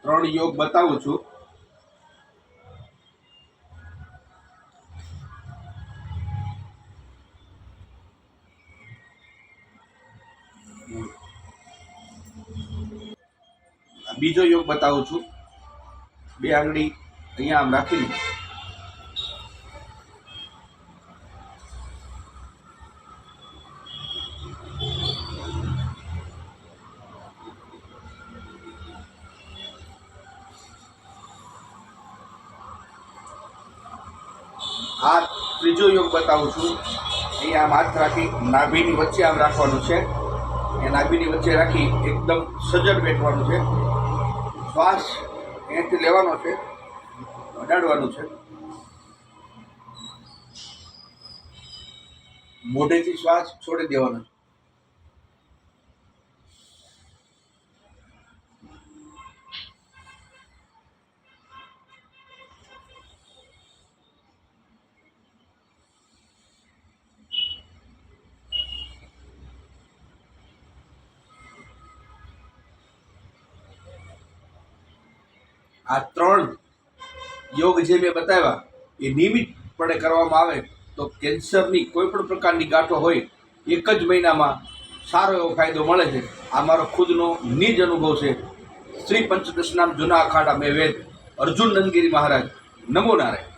3 યોગ બતાવું છું. બીજો યોગ બતાવું છું. 2 આંગળી અહીંયા આમ રાખીને આ ત્રીજો યોગ બતાવું છું. અહીંયા આમ હાથ રાખી નાભીની વચ્ચે આમ રાખવાનું છે. એ નાભીની વચ્ચે રાખી એકદમ સજ્જડ બેઠવાનું છે. શ્વાસ અહીંયાથી લેવાનો છે, અડાડવાનું છે. મોઢેથી શ્વાસ છોડી દેવાનો છે. આ 3 યોગ જે મેં બતાવ્યા એ નિયમિતપણે કરવામાં આવે તો કેન્સરની કોઈ પણ પ્રકારની ગાંઠો હોય 1 જ મહિનામાં સારો એવો ફાયદો મળે છે. આ મારો ખુદનો નિજ અનુભવ છે. શ્રી પંચદશનામ જૂના અખાડા મેં વેદ અર્જુન નંદગીરી મહારાજ. નમો નારાયણ.